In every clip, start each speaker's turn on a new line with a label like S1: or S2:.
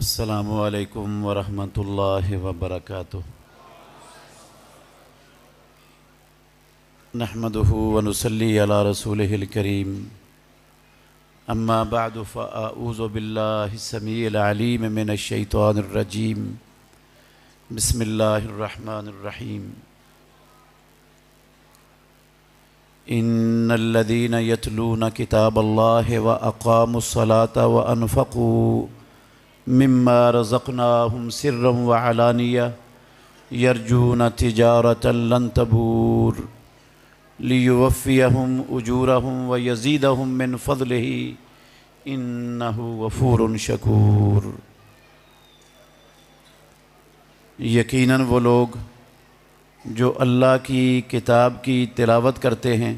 S1: السلام علیکم ورحمۃ اللہ وبرکاتہ۔ نحمده ونصلی علی رسولہ الکریم، اما بعد فاعوذ باللہ السمیع العلیم من الشیطان الرجیم، بسم اللہ الرحمن الرحیم۔ ان الذین یتلون کتاب اللہ واقاموا الصلاة وانفقوا مما رزقناهم سرا وعلانیہ یرجون تجارة لن تبور لیوفیہم اجورہم ویزیدہم من فضلہ انہ غفور شکور۔ یقیناً وہ لوگ جو اللہ کی کتاب کی تلاوت کرتے ہیں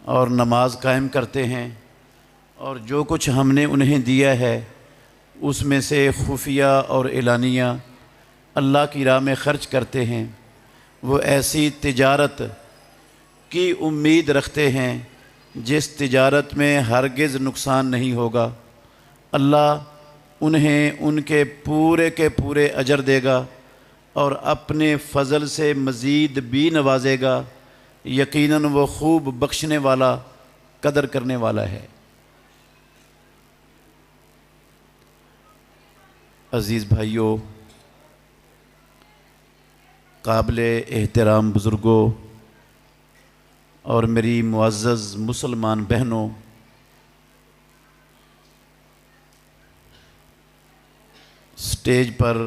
S1: اور نماز قائم کرتے ہیں اور جو کچھ ہم نے انہیں دیا ہے اس میں سے خفیہ اور اعلانیہ اللہ کی راہ میں خرچ کرتے ہیں، وہ ایسی تجارت کی امید رکھتے ہیں جس تجارت میں ہرگز نقصان نہیں ہوگا۔ اللہ انہیں ان کے پورے اجر دے گا اور اپنے فضل سے مزید بھی نوازے گا۔ یقیناً وہ خوب بخشنے والا، قدر کرنے والا ہے۔ عزیز بھائیوں، قابل احترام بزرگوں اور میری معزز مسلمان بہنوں، سٹیج پر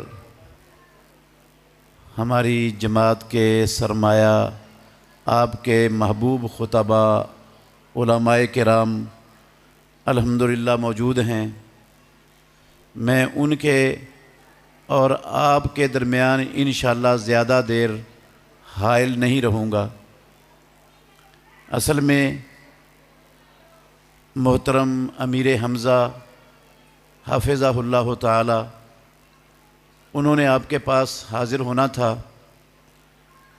S1: ہماری جماعت کے سرمایہ، آپ کے محبوب خطبہ، علماء کرام الحمدللہ موجود ہیں۔ میں ان کے اور آپ کے درمیان انشاءاللہ زیادہ دیر حائل نہیں رہوں گا۔ اصل میں محترم امیر حمزہ حفظہ اللہ تعالی، انہوں نے آپ کے پاس حاضر ہونا تھا۔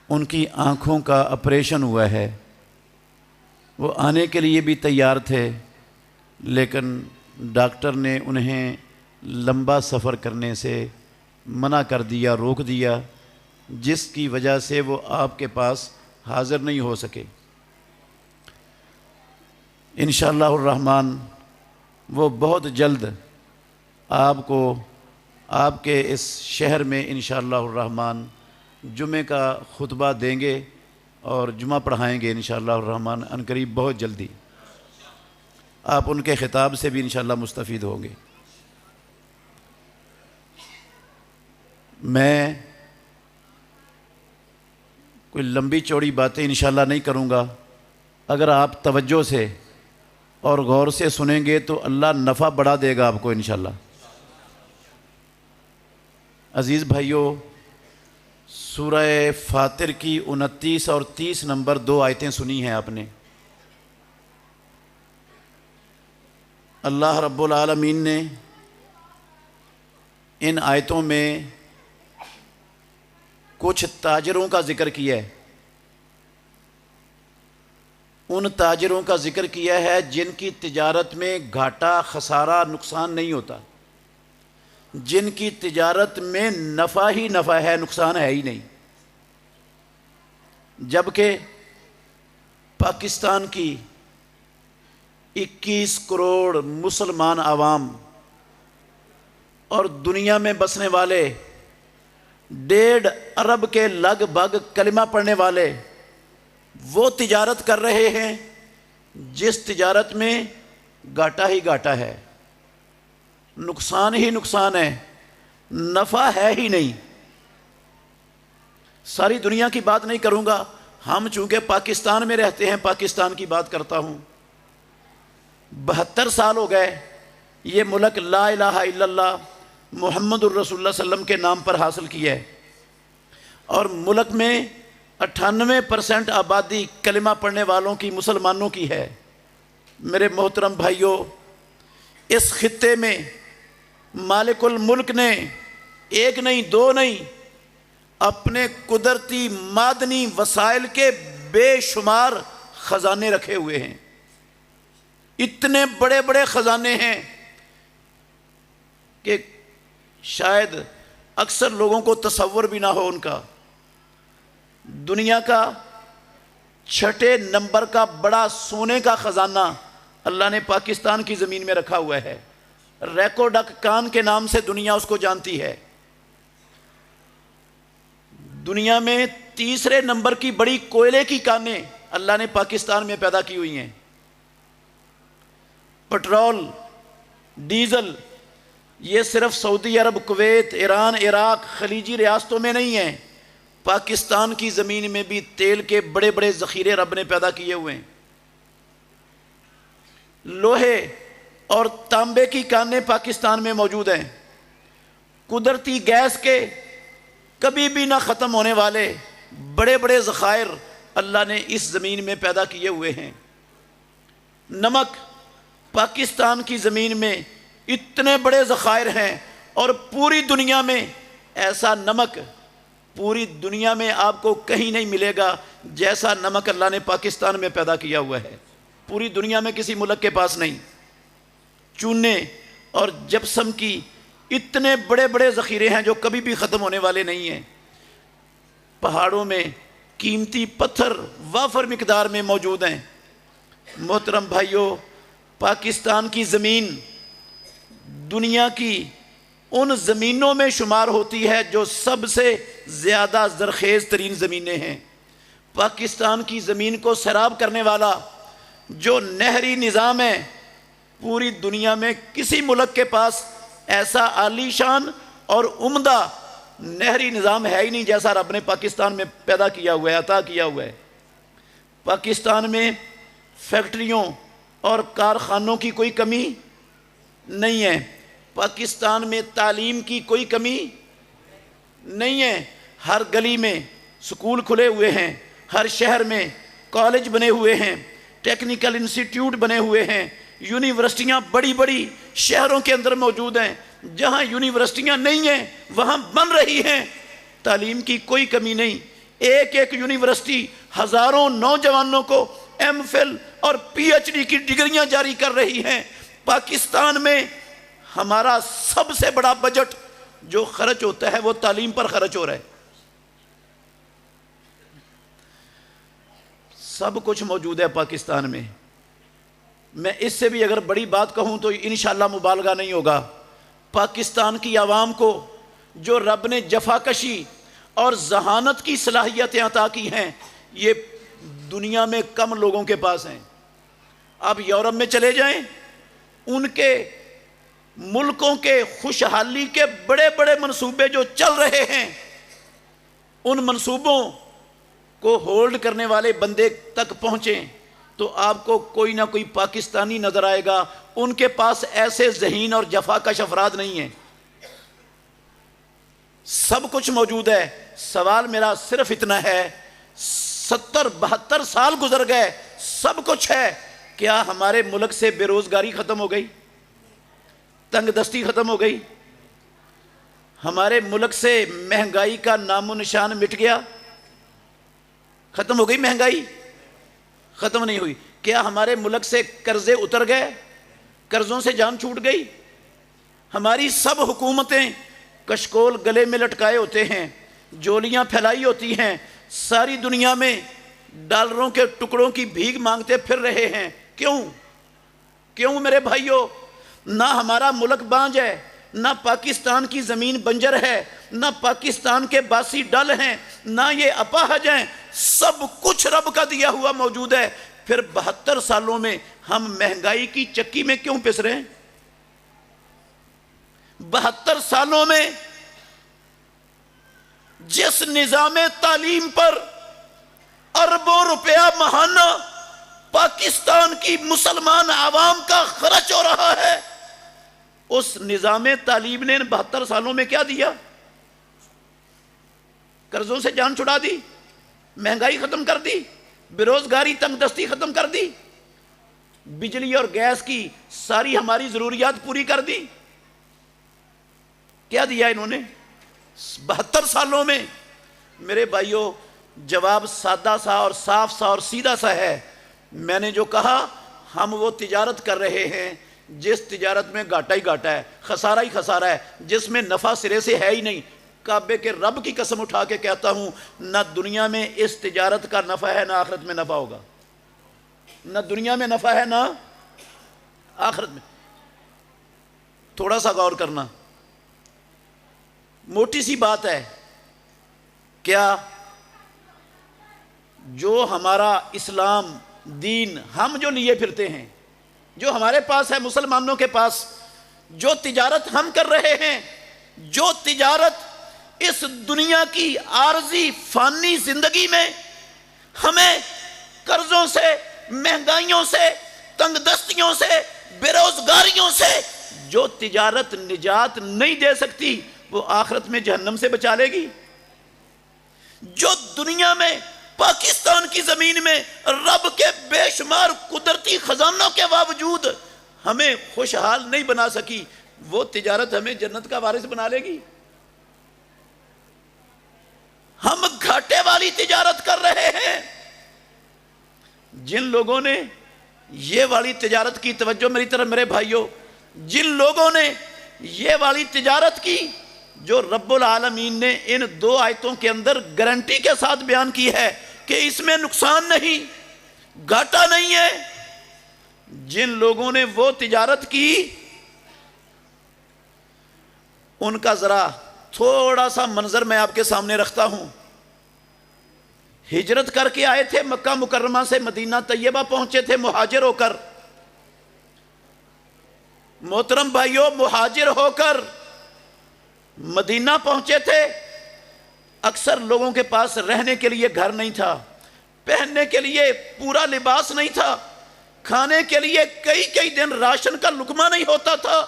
S1: ان کی آنکھوں کا آپریشن ہوا ہے، وہ آنے کے لیے بھی تیار تھے، لیکن ڈاکٹر نے انہیں لمبا سفر کرنے سے منع کر دیا، روک دیا، جس کی وجہ سے وہ آپ کے پاس حاضر نہیں ہو سکے۔ انشاءاللہ الرحمن وہ بہت جلد آپ کو آپ کے اس شہر میں انشاءاللہ الرحمن جمعہ کا خطبہ دیں گے اور جمعہ پڑھائیں گے انشاءاللہ الرحمن عنقریب، بہت جلدی آپ ان کے خطاب سے بھی انشاءاللہ مستفید ہوں گے۔ میں کوئی لمبی چوڑی باتیں انشاءاللہ نہیں کروں گا۔ اگر آپ توجہ سے اور غور سے سنیں گے تو اللہ نفع بڑھا دے گا آپ کو انشاءاللہ۔ عزیز بھائیوں، سورہ فاطر کی 29 اور 30 نمبر 2 آیتیں سنی ہیں آپ نے۔ اللہ رب العالمین نے ان آیتوں میں کچھ تاجروں کا ذکر کیا ہے۔ ان تاجروں کا ذکر کیا ہے جن کی تجارت میں گھاٹا، خسارہ، نقصان نہیں ہوتا، جن کی تجارت میں نفع ہی نفع ہے، نقصان ہے ہی نہیں۔ جبکہ پاکستان کی 21 کروڑ مسلمان عوام اور دنیا میں بسنے والے 1.5 ارب کے لگ بھگ کلمہ پڑھنے والے وہ تجارت کر رہے ہیں جس تجارت میں گھاٹا ہی گھاٹا ہے، نقصان ہی نقصان ہے، نفع ہے ہی نہیں۔ ساری دنیا کی بات نہیں کروں گا، ہم چونکہ پاکستان میں رہتے ہیں، پاکستان کی بات کرتا ہوں۔ 72 سال ہو گئے یہ ملک لا الہ الا اللہ محمد الرسول اللہ صلی اللہ علیہ وسلم کے نام پر حاصل کیا ہے، اور ملک میں 98% آبادی کلمہ پڑھنے والوں کی، مسلمانوں کی ہے۔ میرے محترم بھائیوں، اس خطے میں مالک الملک نے ایک نہیں، دو نہیں، اپنے قدرتی معدنی وسائل کے بے شمار خزانے رکھے ہوئے ہیں۔ اتنے بڑے بڑے خزانے ہیں کہ شاید اکثر لوگوں کو تصور بھی نہ ہو ان کا۔ دنیا کا 6 نمبر کا بڑا سونے کا خزانہ اللہ نے پاکستان کی زمین میں رکھا ہوا ہے۔ ریکو ڈک کان کے نام سے دنیا اس کو جانتی ہے۔ دنیا میں 3 نمبر کی بڑی کوئلے کی کانیں اللہ نے پاکستان میں پیدا کی ہوئی ہیں۔ پٹرول، ڈیزل، یہ صرف سعودی عرب، کویت، ایران، عراق، خلیجی ریاستوں میں نہیں ہیں، پاکستان کی زمین میں بھی تیل کے بڑے بڑے ذخیرے رب نے پیدا کیے ہوئے ہیں۔ لوہے اور تانبے کی کانیں پاکستان میں موجود ہیں۔ قدرتی گیس کے کبھی بھی نہ ختم ہونے والے بڑے بڑے ذخائر اللہ نے اس زمین میں پیدا کیے ہوئے ہیں۔ نمک، پاکستان کی زمین میں اتنے بڑے ذخائر ہیں، اور پوری دنیا میں ایسا نمک پوری دنیا میں آپ کو کہیں نہیں ملے گا جیسا نمک اللہ نے پاکستان میں پیدا کیا ہوا ہے۔ پوری دنیا میں کسی ملک کے پاس نہیں۔ چونے اور جپسم کی اتنے بڑے بڑے ذخیرے ہیں جو کبھی بھی ختم ہونے والے نہیں ہیں۔ پہاڑوں میں قیمتی پتھر وافر مقدار میں موجود ہیں۔ محترم بھائیوں، پاکستان کی زمین دنیا کی ان زمینوں میں شمار ہوتی ہے جو سب سے زیادہ زرخیز ترین زمینیں ہیں۔ پاکستان کی زمین کو سیراب کرنے والا جو نہری نظام ہے، پوری دنیا میں کسی ملک کے پاس ایسا عالی شان اور عمدہ نہری نظام ہے ہی نہیں جیسا رب نے پاکستان میں پیدا کیا ہوا ہے، عطا کیا ہوا ہے۔ پاکستان میں فیکٹریوں اور کارخانوں کی کوئی کمی نہیں ہے۔ پاکستان میں تعلیم کی کوئی کمی نہیں ہے۔ ہر گلی میں سکول کھلے ہوئے ہیں، ہر شہر میں کالج بنے ہوئے ہیں، ٹیکنیکل انسٹیٹیوٹ بنے ہوئے ہیں، یونیورسٹیاں بڑی بڑی شہروں کے اندر موجود ہیں۔ جہاں یونیورسٹیاں نہیں ہیں وہاں بن رہی ہیں۔ تعلیم کی کوئی کمی نہیں۔ ایک ایک یونیورسٹی ہزاروں نوجوانوں کو ایم فل اور پی ایچ ڈی کی ڈگریاں جاری کر رہی ہیں۔ پاکستان میں ہمارا سب سے بڑا بجٹ جو خرچ ہوتا ہے وہ تعلیم پر خرچ ہو رہا ہے۔ سب کچھ موجود ہے پاکستان میں۔ میں اس سے بھی اگر بڑی بات کہوں تو انشاءاللہ مبالغہ نہیں ہوگا۔ پاکستان کی عوام کو جو رب نے جفاکشی اور ذہانت کی صلاحیتیں عطا کی ہیں، یہ دنیا میں کم لوگوں کے پاس ہیں۔ آپ یورپ میں چلے جائیں، ان کے ملکوں کے خوشحالی کے بڑے بڑے منصوبے جو چل رہے ہیں، ان منصوبوں کو ہولڈ کرنے والے بندے تک پہنچیں تو آپ کو کوئی نہ کوئی پاکستانی نظر آئے گا۔ ان کے پاس ایسے ذہین اور جفاکش افراد نہیں ہیں۔ سب کچھ موجود ہے۔ سوال میرا صرف اتنا ہے، 70-72 سال گزر گئے، سب کچھ ہے، کیا ہمارے ملک سے بے روزگاری ختم ہو گئی؟ تنگ دستی ختم ہو گئی؟ ہمارے ملک سے مہنگائی کا نام و نشان مٹ گیا؟ ختم ہو گئی مہنگائی؟ ختم نہیں ہوئی۔ کیا ہمارے ملک سے قرضے اتر گئے؟ قرضوں سے جان چھوٹ گئی؟ ہماری سب حکومتیں کشکول گلے میں لٹکائے ہوتے ہیں، جولیاں پھیلائی ہوتی ہیں، ساری دنیا میں ڈالروں کے ٹکڑوں کی بھیک مانگتے پھر رہے ہیں۔ کیوں میرے بھائیوں؟ نہ ہمارا ملک بانج ہے، نہ پاکستان کی زمین بنجر ہے، نہ پاکستان کے باسی ڈل ہیں، نہ یہ اپاہج ہیں، سب کچھ رب کا دیا ہوا موجود ہے۔ پھر 72 سالوں میں ہم مہنگائی کی چکی میں کیوں پس رہے ہیں؟ 72 سالوں میں جس نظام تعلیم پر اربوں روپیہ ماہانہ پاکستان کی مسلمان عوام کا خرچ ہو رہا ہے، اس نظام تعلیم نے 72 سالوں میں کیا دیا؟ قرضوں سے جان چھڑا دی، مہنگائی ختم کر دی، بے روزگاری تنگ دستی ختم کر دی، بجلی اور گیس کی ساری ہماری ضروریات پوری کر دی۔ کیا دیا انہوں نے 72 سالوں میں؟ میرے بھائیوں، جواب سادہ سا اور صاف سا اور سیدھا سا ہے۔ میں نے جو کہا، ہم وہ تجارت کر رہے ہیں جس تجارت میں گھاٹا ہی گھاٹا ہے، خسارہ ہی خسارہ ہے، جس میں نفع سرے سے ہے ہی نہیں، کعبے کے رب کی قسم اٹھا کے کہتا ہوں، نہ دنیا میں اس تجارت کا نفع ہے، نہ آخرت میں نفع ہوگا، نہ دنیا میں نفع ہے نہ آخرت میں۔ تھوڑا سا غور کرنا، موٹی سی بات ہے، کیا جو ہمارا اسلام دین ہم جو لیے پھرتے ہیں، جو ہمارے پاس ہے، مسلمانوں کے پاس جو تجارت ہم کر رہے ہیں، جو تجارت اس دنیا کی عارضی فانی زندگی میں ہمیں قرضوں سے، مہنگائیوں سے، تنگ دستیوں سے، بے روزگاریوں سے جو تجارت نجات نہیں دے سکتی، وہ آخرت میں جہنم سے بچا لے گی؟ جو دنیا میں پاکستان کی زمین میں رب کے بے شمار قدرتی خزانوں کے باوجود ہمیں خوشحال نہیں بنا سکی، وہ تجارت ہمیں جنت کا وارث بنا لے گی؟ ہم گھاٹے والی تجارت کر رہے ہیں۔ جن لوگوں نے یہ والی تجارت کی، توجہ میری طرف میرے بھائیوں، جن لوگوں نے یہ والی تجارت کی جو رب العالمین نے ان 2 آیتوں کے اندر گارنٹی کے ساتھ بیان کی ہے کہ اس میں نقصان نہیں، گھاٹا نہیں ہے، جن لوگوں نے وہ تجارت کی، ان کا ذرا تھوڑا سا منظر میں آپ کے سامنے رکھتا ہوں۔ ہجرت کر کے آئے تھے، مکہ مکرمہ سے مدینہ طیبہ پہنچے تھے مہاجر ہو کر۔ محترم بھائیوں، مہاجر ہو کر مدینہ پہنچے تھے، اکثر لوگوں کے پاس رہنے کے لیے گھر نہیں تھا، پہننے کے لیے پورا لباس نہیں تھا، کھانے کے لیے کئی دن راشن کا لقمہ نہیں ہوتا تھا۔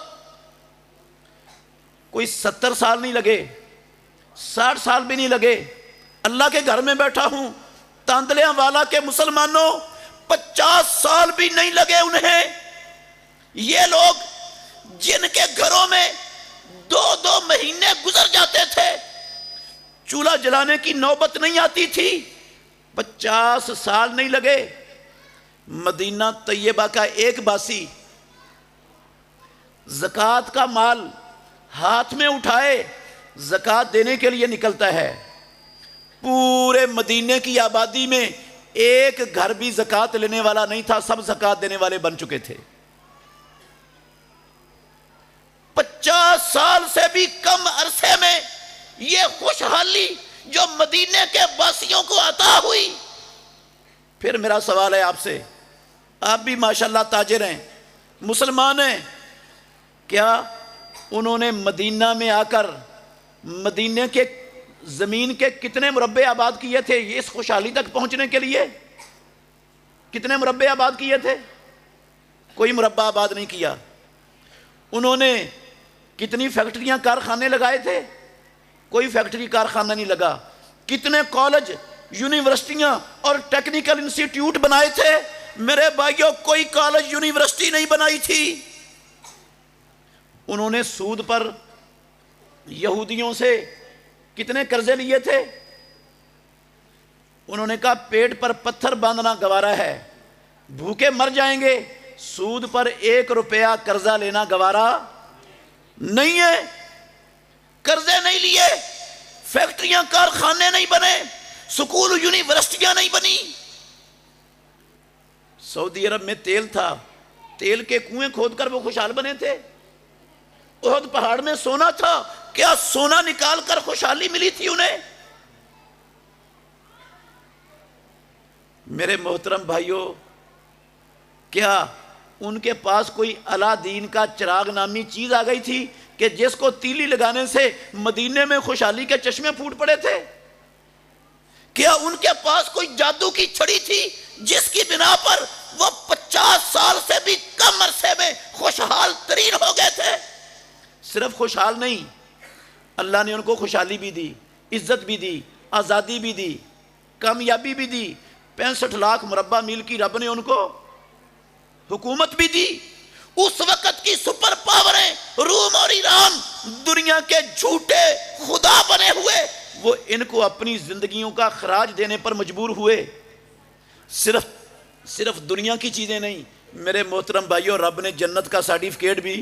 S1: کوئی 70 سال نہیں لگے، 60 سال بھی نہیں لگے، اللہ کے گھر میں بیٹھا ہوں، تاندلیاں والا کے مسلمانوں 50 سال بھی نہیں لگے انہیں۔ یہ لوگ جن کے گھروں میں 2 مہینے گزر جاتے تھے، چولہا جلانے کی نوبت نہیں آتی تھی، 50 سال نہیں لگے، مدینہ طیبہ کا ایک باسی زکوٰۃ کا مال ہاتھ میں اٹھائے زکوٰۃ دینے کے لیے نکلتا ہے۔ پورے مدینے کی آبادی میں ایک گھر بھی زکوٰۃ لینے والا نہیں تھا، سب زکوٰۃ دینے والے بن چکے تھے۔ 50 سال سے بھی کم عرصے میں یہ خوشحالی جو مدینے کے باسیوں کو عطا ہوئی۔ پھر میرا سوال ہے آپ سے، آپ بھی ماشاءاللہ تاجر ہیں، مسلمان ہیں، کیا انہوں نے مدینہ میں آ کر مدینے کے زمین کے کتنے مربع آباد کیے تھے اس خوشحالی تک پہنچنے کے لیے؟ کتنے مربع آباد کیے تھے؟ کوئی مربع آباد نہیں کیا۔ انہوں نے کتنی فیکٹریاں کارخانے لگائے تھے؟ کوئی فیکٹری کارخانہ نہیں لگا۔ کتنے کالج، یونیورسٹیاں اور ٹیکنیکل انسٹیٹیوٹ بنائے تھے؟ میرے بھائیوں، کوئی کالج یونیورسٹی نہیں بنائی تھی۔ انہوں نے سود پر یہودیوں سے کتنے قرضے لیے تھے؟ انہوں نے کہا پیٹ پر پتھر باندھنا گوارا ہے، بھوکے مر جائیں گے، سود پر 1 روپیہ قرضہ لینا گوارا نہیں ہے۔ قرضے نہیں لیے، فیکٹریاں کارخانے نہیں بنے، سکول یونیورسٹیاں نہیں بنی۔ سعودی عرب میں تیل تھا، تیل کے کنویں کھود کر وہ خوشحال بنے تھے۔ احد پہاڑ میں سونا تھا، کیا سونا نکال کر خوشحالی ملی تھی انہیں؟ میرے محترم بھائیوں، کیا ان کے پاس کوئی اعلیٰ دین کا چراغ نامی چیز آ گئی تھی کہ جس کو تیلی لگانے سے مدینے میں خوشحالی کے چشمے پھوٹ پڑے تھے؟ کیا ان کے پاس کوئی جادو کی چھڑی تھی جس کی بنا پر وہ 50 سال سے بھی کم عرصے میں خوشحال ترین ہو گئے تھے؟ صرف خوشحال نہیں، اللہ نے ان کو خوشحالی بھی دی، عزت بھی دی، آزادی بھی دی، کامیابی بھی دی، 65 لاکھ مربع میل کی رب نے ان کو حکومت بھی دی۔ اس وقت کی سپر پاوریں روم اور ایران دنیا کے جھوٹے خدا بنے ہوئے، وہ ان کو اپنی زندگیوں کا خراج دینے پر مجبور ہوئے۔ صرف دنیا کی چیزیں نہیں، میرے محترم بھائیوں رب نے جنت کا سرٹیفکیٹ بھی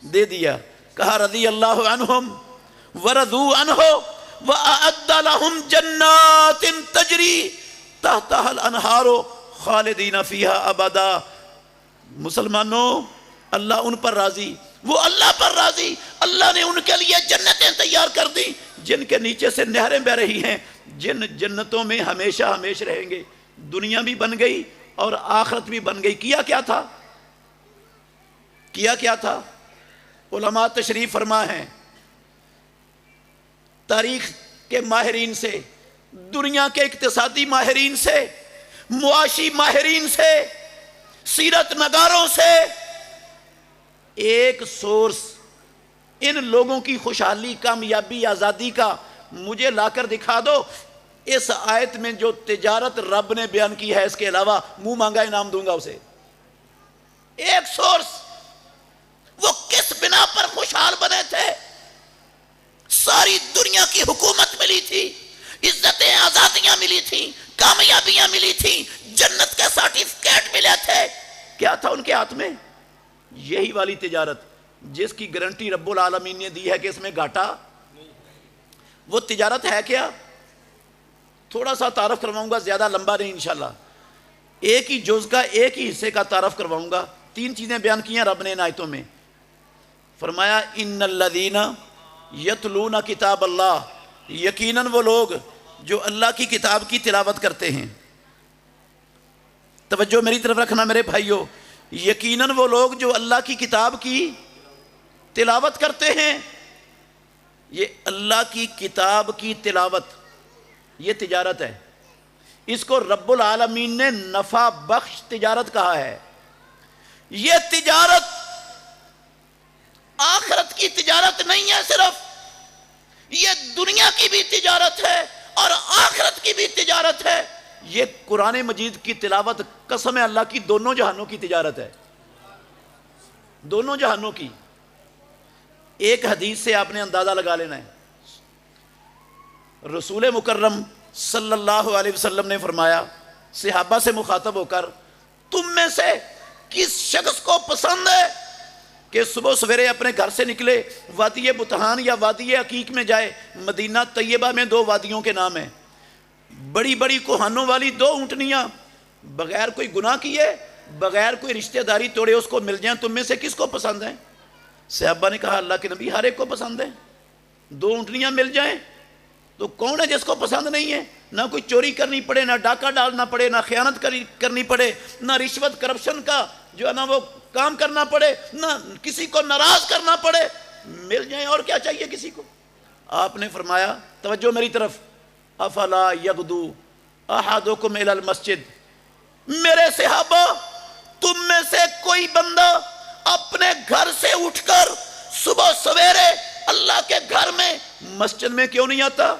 S1: دے دیا. کہا رضی اللہ عنہم ورضوا عنہ وَأَعَدَّ لَهُمْ جَنَّاتٍ تَجْرِي تَحْتَهَا الْأَنْهَارُ خَالِدِينَ فِيهَا أَبَدًا. مسلمانوں اللہ ان پر راضی، وہ اللہ پر راضی. اللہ نے ان کے لیے جنتیں تیار کر دی جن کے نیچے سے نہریں بہ رہی ہیں، جن جنتوں میں ہمیشہ ہمیشہ رہیں گے. دنیا بھی بن گئی اور آخرت بھی بن گئی. کیا کیا تھا؟ کیا کیا تھا؟ علماء تشریف فرما ہیں، تاریخ کے ماہرین سے، دنیا کے اقتصادی ماہرین سے، معاشی ماہرین سے، سیرت نگاروں سے ایک سورس ان لوگوں کی خوشحالی، کامیابی، آزادی کا مجھے لا کر دکھا دو. اس آیت میں جو تجارت رب نے بیان کی ہے اس کے علاوہ منہ مانگا انعام دوں گا اسے. ایک سورس. وہ کس بنا پر خوشحال بنے تھے؟ ساری دنیا کی حکومت ملی تھی، عزتیں آزادیاں ملی تھیں، کامیابیاں ملی تھیں، جنت کے سرٹیفکیٹ ملے تھے. کیا تھا ان کے ہاتھ میں؟ یہی والی تجارت جس کی گارنٹی رب العالمین نے دی ہے کہ اس میں گھاٹا. وہ تجارت ہے کیا؟ تھوڑا سا تعارف کرواؤں گا، زیادہ لمبا نہیں انشاءاللہ. ایک ہی جز کا، ایک ہی حصے کا تعارف کرواؤں گا. 3 چیزیں بیان کی ہیں رب نے ان آیتوں میں. فرمایا ان الذین یتلون کتاب اللہ، یقیناً وہ لوگ جو اللہ کی کتاب کی تلاوت کرتے ہیں. توجہ میری طرف رکھنا میرے بھائیوں. یقیناً وہ لوگ جو اللہ کی کتاب کی تلاوت کرتے ہیں. یہ اللہ کی کتاب کی تلاوت یہ تجارت ہے. اس کو رب العالمین نے نفع بخش تجارت کہا ہے. یہ تجارت آخرت کی تجارت نہیں ہے صرف، یہ دنیا کی بھی تجارت ہے اور آخرت کی بھی تجارت ہے. یہ قرآن مجید کی تلاوت قسم اللہ کی دونوں جہانوں کی تجارت ہے، دونوں جہانوں کی. ایک حدیث سے آپ نے اندازہ لگا لینا ہے. رسول مکرم صلی اللہ علیہ وسلم نے فرمایا صحابہ سے مخاطب ہو کر، تم میں سے کس شخص کو پسند ہے کہ صبح سویرے اپنے گھر سے نکلے، وادی بطحان یا وادی عقیق میں جائے. مدینہ طیبہ میں 2 وادیوں کے نام ہیں. بڑی بڑی کوہانوں والی 2 اونٹنیاں بغیر کوئی گناہ کیے، بغیر کوئی رشتہ داری توڑے اس کو مل جائیں. تم میں سے کس کو پسند ہیں؟ صحابہ نے کہا اللہ کے نبی ہر ایک کو پسند ہے. 2 اونٹنیاں مل جائیں تو کون ہے جس کو پسند نہیں ہے؟ نہ کوئی چوری کرنی پڑے، نہ ڈاکہ ڈالنا پڑے، نہ خیانت کرنی پڑے، نہ رشوت کرپشن کا جو ہے نا وہ کام کرنا پڑے، نہ کسی کو ناراض کرنا پڑے. مل جائیں اور کیا چاہیے کسی کو. آپ نے فرمایا توجہ میری طرف، افلا یغدو احدکم الی المسجد. میرے صحابہ تم میں سے کوئی بندہ اپنے گھر سے اٹھ کر صبح سویرے اللہ کے گھر میں مسجد میں کیوں نہیں آتا؟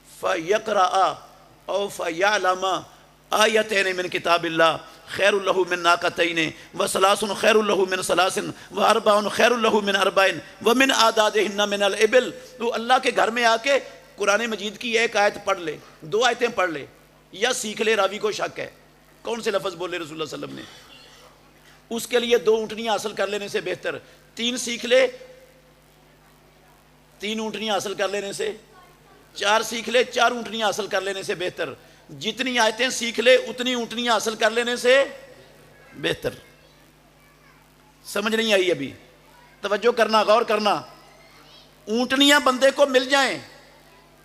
S1: فَيَقْرَأَ أَوْ فَيَعْلَمَ آیتین من کتاب اللہ خیر اللہ من ناقتین وثلاث خیر اللہ من ثلاث واربع خیر اللہ من اربع ومن اعدادہن من الابل. تو اللہ کے گھر میں آ کے قرآن مجید کی ایک آیت پڑھ لے، 2 آیتیں پڑھ لے یا سیکھ لے. راوی کو شک ہے کون سے لفظ بولے رسول اللہ صلی اللہ علیہ وسلم نے. اس کے لیے 2 اونٹنیاں حاصل کر لینے سے بہتر 3 سیکھ لے. 3 اونٹنیاں حاصل کر لینے سے 4 سیکھ لے. 4 اونٹنیاں حاصل کر لینے سے بہتر. جتنی آیتیں سیکھ لے اتنی اونٹنیاں حاصل کر لینے سے بہتر. سمجھ نہیں آئی ابھی؟ توجہ کرنا، غور کرنا. اونٹنیاں بندے کو مل جائیں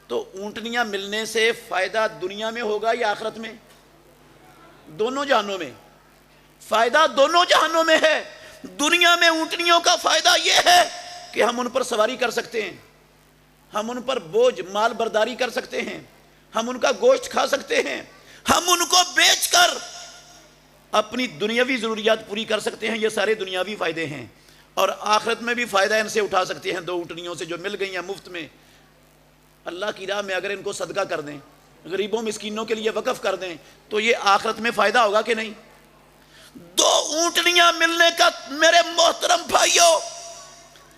S1: تو اونٹنیاں ملنے سے فائدہ دنیا میں ہوگا یا آخرت میں؟ دونوں جہانوں میں. فائدہ دونوں جہانوں میں ہے. دنیا میں اونٹنیوں کا فائدہ یہ ہے کہ ہم ان پر سواری کر سکتے ہیں، ہم ان پر بوجھ مال برداری کر سکتے ہیں، ہم ان کا گوشت کھا سکتے ہیں، ہم ان کو بیچ کر اپنی دنیاوی ضروریات پوری کر سکتے ہیں. یہ سارے دنیاوی فائدے ہیں. اور آخرت میں بھی فائدہ ان سے اٹھا سکتے ہیں. 2 اونٹنیوں سے جو مل گئی ہیں مفت میں، اللہ کی راہ میں اگر ان کو صدقہ کر دیں، غریبوں مسکینوں کے لیے وقف کر دیں تو یہ آخرت میں فائدہ ہوگا کہ نہیں؟ 2 اونٹنیاں ملنے کا میرے محترم بھائیوں،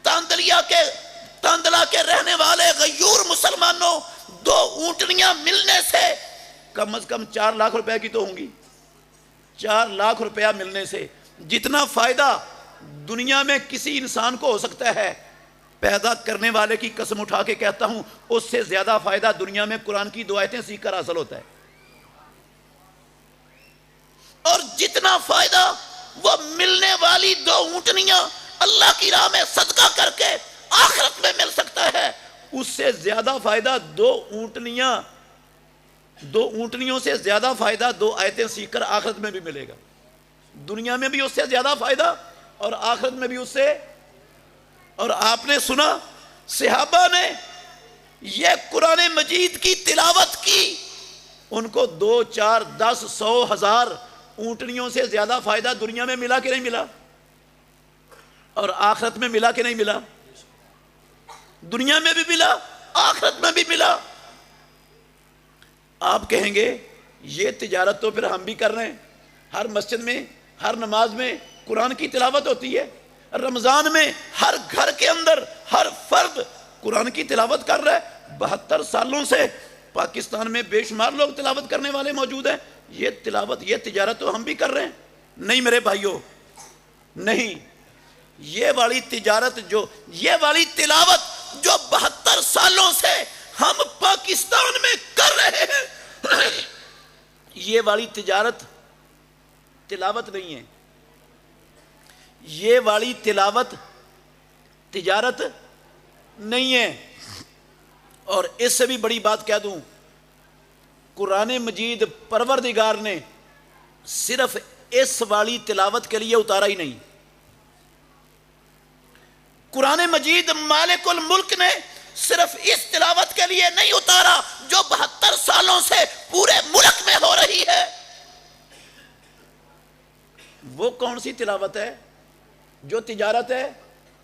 S1: تاندلہ کے رہنے والے غیور مسلمانوں، 2 اونٹنیاں ملنے سے کم از کم 4 لاکھ روپے کی تو ہوں گی. 4 لاکھ روپیہ ملنے سے جتنا فائدہ دنیا میں کسی انسان کو ہو سکتا ہے، پیدا کرنے والے کی قسم اٹھا کے کہتا ہوں اس سے زیادہ فائدہ دنیا میں قرآن کی 2 آیتیں سیکھ کر حاصل ہوتا ہے. اور جتنا فائدہ وہ ملنے والی 2 اونٹنیاں اللہ کی راہ میں صدقہ کر کے آخرت میں مل سکتا ہے، اس سے زیادہ فائدہ 2 اونٹنیوں سے زیادہ فائدہ 2 آیتیں سیکھ کر آخرت میں بھی ملے گا. دنیا میں بھی اس سے زیادہ فائدہ اور آخرت میں بھی اس سے. اور آپ نے سنا صحابہ نے یہ قرآن مجید کی تلاوت کی، ان کو 2 4 10 100 1000 اونٹنیوں سے زیادہ فائدہ دنیا میں ملا کہ نہیں ملا؟ اور آخرت میں ملا کہ نہیں ملا؟ دنیا میں بھی ملا، آخرت میں بھی ملا. آپ کہیں گے یہ تجارت تو پھر ہم بھی کر رہے ہیں، ہر مسجد میں ہر نماز میں قرآن کی تلاوت ہوتی ہے، رمضان میں ہر گھر کے اندر ہر فرد قرآن کی تلاوت کر رہا ہے. 72 سالوں سے پاکستان میں بے شمار لوگ تلاوت کرنے والے موجود ہیں. یہ تلاوت یہ تجارت تو ہم بھی کر رہے ہیں. نہیں میرے بھائیوں، نہیں. یہ والی تجارت یہ والی تلاوت جو 72 سالوں سے ہم پاکستان میں کر رہے ہیں، یہ والی تلاوت نہیں ہے. یہ والی تجارت نہیں ہے. اور اس سے بھی بڑی بات کہہ دوں، قرآن مجید پروردگار نے صرف اس والی تلاوت کے لیے اتارا ہی نہیں. قرآن مجید مالک الملک نے صرف اس تلاوت کے لیے نہیں اتارا جو 72 سالوں سے پورے ملک میں ہو رہی ہے. وہ کون سی تلاوت ہے جو تجارت ہے،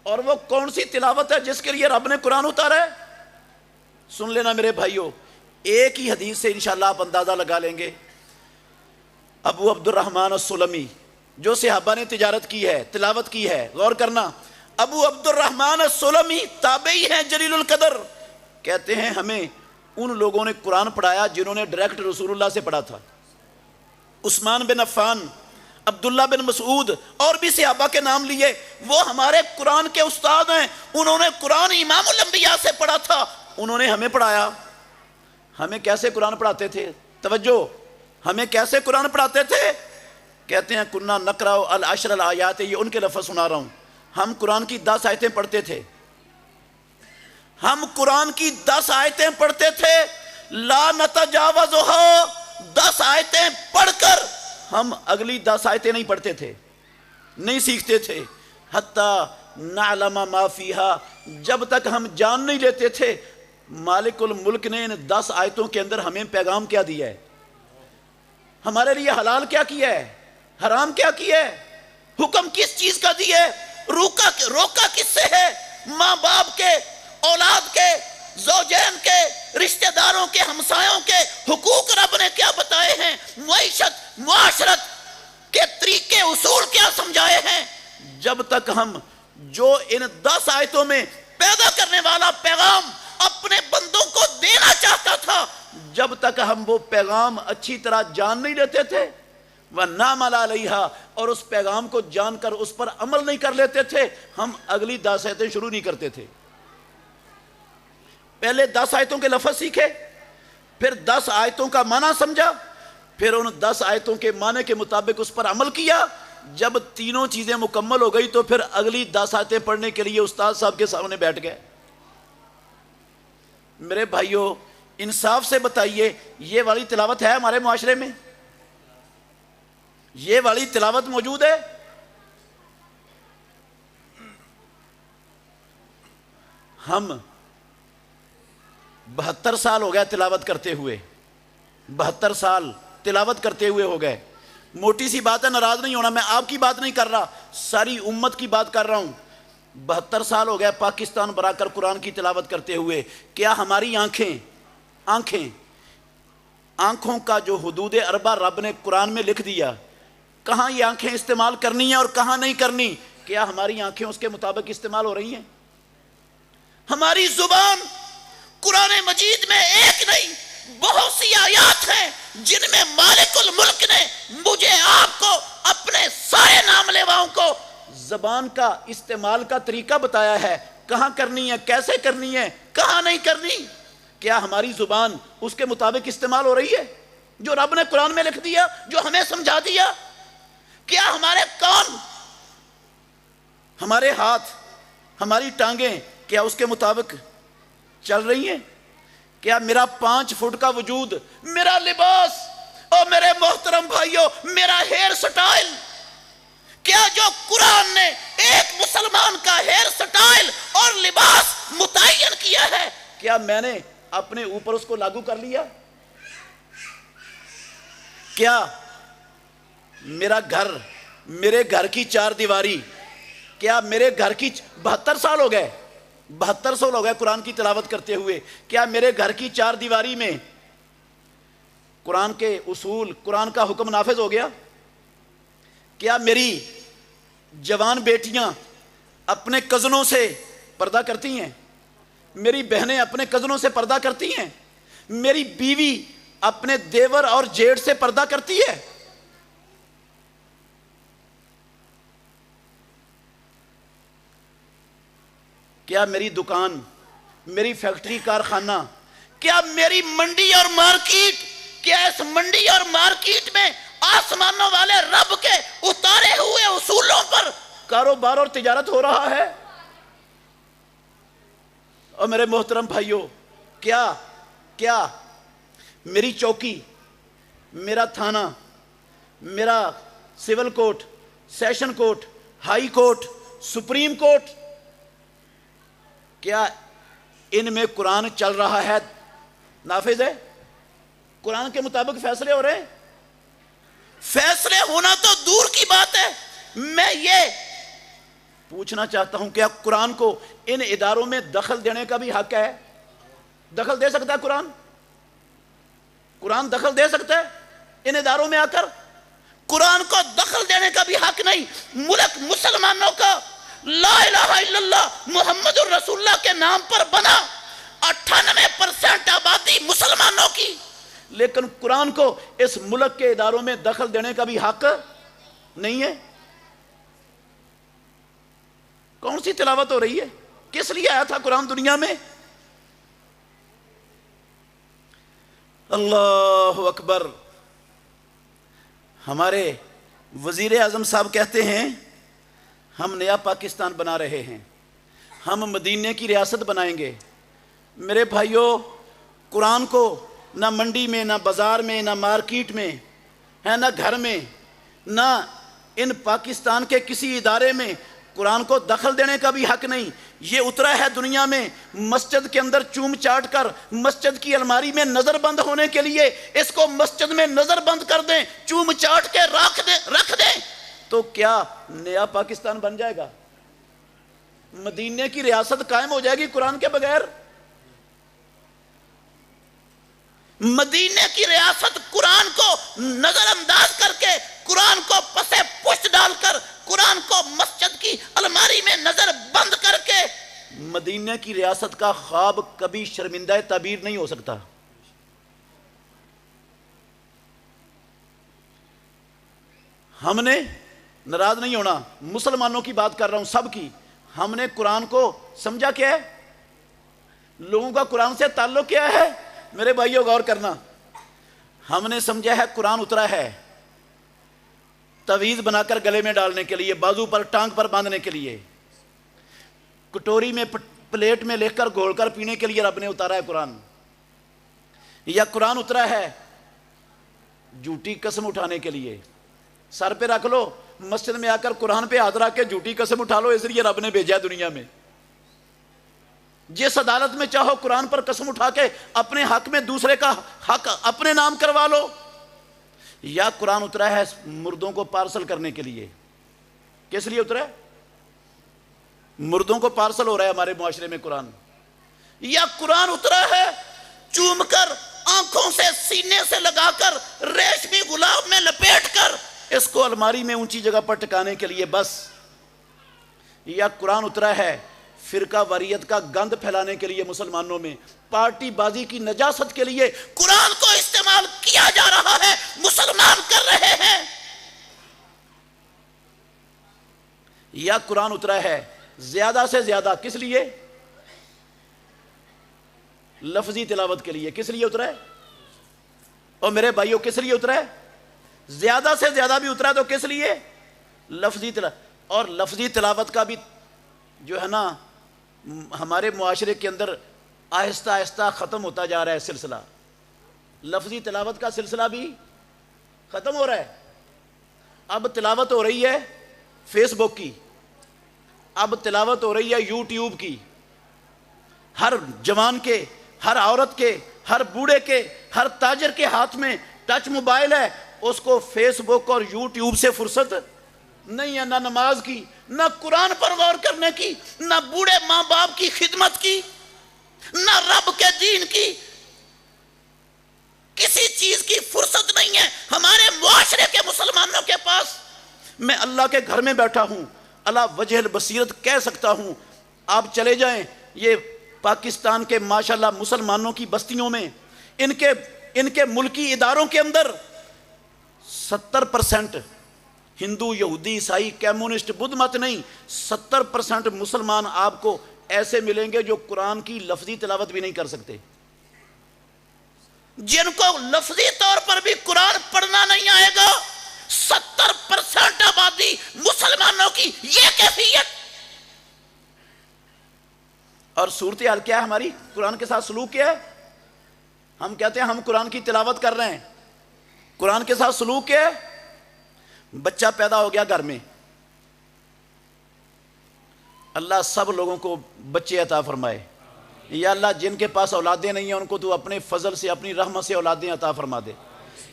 S1: اور وہ کون سی تلاوت ہے جس کے لیے رب نے قرآن اتارا ہے؟ سن لینا میرے بھائیوں، ایک ہی حدیث سے انشاءاللہ آپ اندازہ لگا لیں گے. ابو عبد الرحمن السلمی جو صحابہ نے تجارت کی ہے، تلاوت کی ہے، غور کرنا. ابو عبد الرحمن السلمی تابعی ہیں جلیل القدر، کہتے ہیں ہمیں ان لوگوں نے قرآن پڑھایا جنہوں نے ڈائریکٹ رسول اللہ سے پڑھا تھا. عثمان بن عفان، عبداللہ بن مسعود اور بھی صحابہ کے نام لیے، وہ ہمارے قرآن کے استاد ہیں. انہوں نے قرآن امام الانبیاء سے پڑھا تھا، انہوں نے ہمیں پڑھایا. ہمیں کیسے قرآن پڑھاتے تھے؟ توجہ، ہمیں کیسے قرآن پڑھاتے تھے؟ کہتے ہیں کننا نقرأ العشر الآیات، یہ ان کے لفظ سنا رہا ہوں. ہم قرآن کی 10 آیتیں پڑھتے تھے. ہم قرآن کی 10 آیتیں پڑھتے تھے، لا نتجاوزها. 10 آیتیں پڑھ کر ہم اگلی 10 آیتیں نہیں پڑھتے تھے، نہیں سیکھتے تھے. حتی نعلم ما فیہا، جب تک ہم جان نہیں لیتے تھے مالک الملک نے ان 10 آیتوں کے اندر ہمیں پیغام کیا دیا ہے، ہمارے لیے حلال کیا کیا ہے، حرام کیا کیا ہے، حکم کس چیز کا دیا ہے، روکا کس سے ہے. ماں باپ کے، اولاد کے، زوجین کے، رشتہ داروں کے، ہمسایوں کے حقوق رب نے کیا بتائے ہیں، معیشت، معاشرت کے طریقے، اصول کیا سمجھائے ہیں. جب تک ہم جو ان 10 آیتوں میں پیدا کرنے والا پیغام اپنے بندوں کو دینا چاہتا تھا، جب تک ہم وہ پیغام اچھی طرح جان نہیں لیتے تھے، وَنَعْمَلَ عَلَيْهَا، اور اس پیغام کو جان کر اس پر عمل نہیں کر لیتے تھے، ہم اگلی 10 آیتیں شروع نہیں کرتے تھے. پہلے 10 آیتوں کے لفظ سیکھے، پھر 10 آیتوں کا معنی سمجھا، پھر ان 10 آیتوں کے معنی کے مطابق اس پر عمل کیا. جب تینوں چیزیں مکمل ہو گئی تو پھر اگلی 10 آیتیں پڑھنے کے لیے استاد صاحب کے سامنے بیٹھ گئے. میرے بھائیوں انصاف سے بتائیے، یہ والی تلاوت ہے ہمارے معاشرے میں؟ یہ والی تلاوت موجود ہے؟ ہم 72 سال ہو گئے تلاوت کرتے ہوئے، 72 سال تلاوت کرتے ہوئے ہو گئے. موٹی سی بات ہے، ناراض نہیں ہونا، میں آپ کی بات نہیں کر رہا، ساری امت کی بات کر رہا ہوں. 72 سال ہو گئے پاکستان برا کر قرآن کی تلاوت کرتے ہوئے. کیا ہماری آنکھوں کا جو حدود اربع رب نے قرآن میں لکھ دیا، کہاں یہ آنکھیں استعمال کرنی ہیں اور کہاں نہیں کرنی، کیا ہماری آنکھیں اس کے مطابق استعمال ہو رہی ہیں؟ ہماری زبان قرآن مجید میں ایک نہیں بہت سی آیات ہیں جن میں مالک الملک نے مجھے آپ کو زبان کا استعمال کا طریقہ بتایا ہے، کہاں کرنی ہے، کیسے کرنی ہے، کہاں نہیں کرنی. کیا ہماری زبان اس کے مطابق استعمال ہو رہی ہے جو رب نے قرآن میں لکھ دیا، جو ہمیں سمجھا دیا؟ کیا ہمارے کان، ہمارے ہاتھ، ہماری ٹانگیں کیا اس کے مطابق چل رہی ہیں؟ کیا میرا 5 فٹ کا وجود، میرا لباس، اور میرے محترم بھائیوں میرا ہیئر سٹائل، کیا جو قرآن نے ایک مسلمان کا ہیئر سٹائل اور لباس متعین کیا ہے، کیا میں نے اپنے اوپر اس کو لاگو کر لیا؟ کیا میرا گھر، میرے گھر کی 4 دیواری، کیا میرے گھر کی 72 سال ہو گئے، 72 سال ہو گئے قرآن کی تلاوت کرتے ہوئے، کیا میرے گھر کی 4 دیواری میں قرآن کے اصول، قرآن کا حکم نافذ ہو گیا؟ کیا میری جوان بیٹیاں اپنے کزنوں سے پردہ کرتی ہیں؟ میری بہنیں اپنے کزنوں سے پردہ کرتی ہیں؟ میری بیوی اپنے دیور اور جیٹھ سے پردہ کرتی ہے؟ کیا میری دکان، میری فیکٹری، کارخانہ، کیا میری منڈی اور مارکیٹ، کیا اس منڈی اور مارکیٹ میں آسمانوں والے رب کے اتارے ہوئے اصولوں پر کاروبار اور تجارت ہو رہا ہے؟ اور میرے محترم بھائیوں، کیا میری چوکی، میرا تھانہ، میرا civil court, session court, high court, supreme court, کیا ان میں قرآن چل رہا ہے، نافذ ہے؟ قرآن کے مطابق فیصلے ہو رہے ہیں؟ فیصلے ہونا تو دور کی بات ہے. میں یہ پوچھنا چاہتا ہوں، کیا قرآن کو ان اداروں میں دخل دینے کا بھی حق ہے؟ دخل دے سکتا ہے قرآن؟ قرآن دخل دے سکتا ہے ان اداروں میں آ کر؟ قرآن کو دخل دینے کا بھی حق نہیں. ملک مسلمانوں کا لا الہ الا اللہ محمد الرسول اللہ کے نام پر بنا، 98% آبادی مسلمانوں کی، لیکن قرآن کو اس ملک کے اداروں میں دخل دینے کا بھی حق نہیں ہے. کون سی تلاوت ہو رہی ہے؟ کس لیے آیا تھا قرآن دنیا میں؟ اللہ اکبر. ہمارے وزیر اعظم صاحب کہتے ہیں ہم نیا پاکستان بنا رہے ہیں، ہم مدینے کی ریاست بنائیں گے. میرے بھائیوں، قرآن کو نہ منڈی میں، نہ بازار میں، نہ مارکیٹ میں ہے، نہ گھر میں، نہ ان پاکستان کے کسی ادارے میں قرآن کو دخل دینے کا بھی حق نہیں. یہ اترا ہے دنیا میں مسجد کے اندر چوم چاٹ کر، مسجد کی الماری میں نظر بند ہونے کے لیے. اس کو مسجد میں نظر بند کر دیں، چوم چاٹ کے رکھ دیں تو کیا نیا پاکستان بن جائے گا؟ مدینے کی ریاست قائم ہو جائے گی قرآن کے بغیر؟ مدینے کی ریاست قرآن کو نظر انداز کر کے، قرآن کو پسے پشت ڈال کر، قرآن کو مسجد کی الماری میں نظر بند کر کے، مدینے کی ریاست کا خواب کبھی شرمندہ تعبیر نہیں ہو سکتا. ہم نے ناراض نہیں ہونا، مسلمانوں کی بات کر رہا ہوں، سب کی. ہم نے قرآن کو سمجھا کیا ہے؟ لوگوں کا قرآن سے تعلق کیا ہے؟ میرے بھائیوں غور کرنا. ہم نے سمجھا ہے قرآن اترا ہے تعویذ بنا کر گلے میں ڈالنے کے لیے، بازو پر، ٹانگ پر باندھنے کے لیے، کٹوری میں، پلیٹ میں لے کر گھول کر پینے کے لیے رب نے اتارا ہے قرآن. یا قرآن اترا ہے جھوٹی قسم اٹھانے کے لیے. سر پہ رکھ لو، مسجد میں آ کر قرآن پہ ہاتھ رکھ کے جھوٹی قسم اٹھا لو، اس لیے رب نے بھیجا دنیا میں. جس عدالت میں چاہو قرآن پر قسم اٹھا کے اپنے حق میں دوسرے کا حق اپنے نام کروا لو. یا قرآن اترا ہے مردوں کو پارسل کرنے کے لیے. کس لیے اترا ہے؟ مردوں کو پارسل ہو رہا ہے ہمارے معاشرے میں قرآن. یا قرآن اترا ہے چوم کر، آنکھوں سے، سینے سے لگا کر، ریشمی گلاب میں لپیٹ کر اس کو الماری میں اونچی جگہ پر ٹکانے کے لیے بس. یا قرآن اترا ہے فرقہ واریت کا گند پھیلانے کے لیے مسلمانوں میں، پارٹی بازی کی نجاست کے لیے قرآن کو استعمال کیا جا رہا ہے، مسلمان کر رہے ہیں. یا قرآن اترا ہے زیادہ سے زیادہ کس لیے؟ لفظی تلاوت کے لیے. کس لیے اترا ہے؟ اور میرے بھائیوں کس لیے اترا ہے؟ زیادہ سے زیادہ بھی اترا ہے تو کس لیے؟ لفظی تلاوت. اور لفظی تلاوت کا بھی جو ہے نا ہمارے معاشرے کے اندر آہستہ آہستہ ختم ہوتا جا رہا ہے سلسلہ. لفظی تلاوت کا سلسلہ بھی ختم ہو رہا ہے. اب تلاوت ہو رہی ہے فیس بک کی، اب تلاوت ہو رہی ہے یوٹیوب کی. ہر جوان کے، ہر عورت کے، ہر بوڑھے کے، ہر تاجر کے ہاتھ میں ٹچ موبائل ہے. اس کو فیس بک اور یوٹیوب سے فرصت نہیں ہے، نہ نماز کی، نہ قرآن پر غور کرنے کی، نہ بوڑھے ماں باپ کی خدمت کی، نہ رب کے دین کی، کسی چیز کی فرصت نہیں ہے ہمارے معاشرے کے مسلمانوں کے پاس. میں اللہ کے گھر میں بیٹھا ہوں، اللہ وجہ البصیرت کہہ سکتا ہوں. آپ چلے جائیں یہ پاکستان کے ماشاءاللہ مسلمانوں کی بستیوں میں، ان کے ملکی اداروں کے اندر 70% ہندو، یہودی، عیسائی، کمیونسٹ، بدھ مت نہیں، 70% مسلمان آپ کو ایسے ملیں گے جو قرآن کی لفظی تلاوت بھی نہیں کر سکتے، جن کو لفظی طور پر بھی قرآن پڑھنا نہیں آئے گا. 70% آبادی مسلمانوں کی یہ کیفیت. اور صورتحال کیا ہے ہماری؟ قرآن کے ساتھ سلوک کیا ہے؟ ہم کہتے ہیں ہم قرآن کی تلاوت کر رہے ہیں، قرآن کے ساتھ سلوک کیا ہے؟ بچہ پیدا ہو گیا گھر میں، اللہ سب لوگوں کو بچے عطا فرمائے. یا اللہ جن کے پاس اولادیں نہیں ہیں ان کو تو اپنے فضل سے، اپنی رحمت سے اولادیں عطا فرما دے.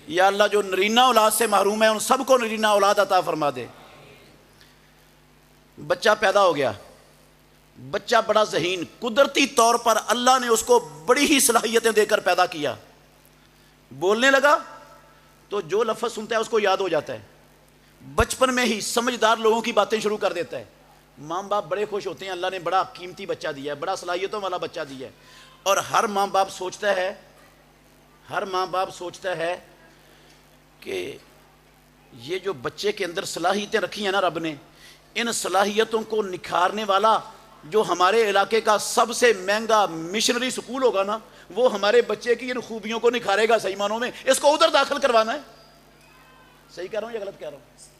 S1: یا اللہ جو نرینہ اولاد سے محروم ہے ان سب کو نرینہ اولاد عطا فرما دے. بچہ پیدا ہو گیا، بچہ بڑا ذہین، قدرتی طور پر اللہ نے اس کو بڑی ہی صلاحیتیں دے کر پیدا کیا. بولنے لگا تو جو لفظ سنتا ہے اس کو یاد ہو جاتا ہے. بچپن میں ہی سمجھدار لوگوں کی باتیں شروع کر دیتا ہے. ماں باپ بڑے خوش ہوتے ہیں، اللہ نے بڑا قیمتی بچہ دیا ہے، بڑا صلاحیتوں والا بچہ دیا ہے. اور ہر ماں باپ سوچتا ہے کہ یہ جو بچے کے اندر صلاحیتیں رکھی ہیں نا رب نے، ان صلاحیتوں کو نکھارنے والا جو ہمارے علاقے کا سب سے مہنگا مشنری سکول ہوگا نا، وہ ہمارے بچے کی ان خوبیوں کو نکھارے گا. صحیح معنوں میں اس کو ادھر داخل کروانا ہے. صحیح کہہ رہا ہوں یا غلط کہہ رہا ہوں؟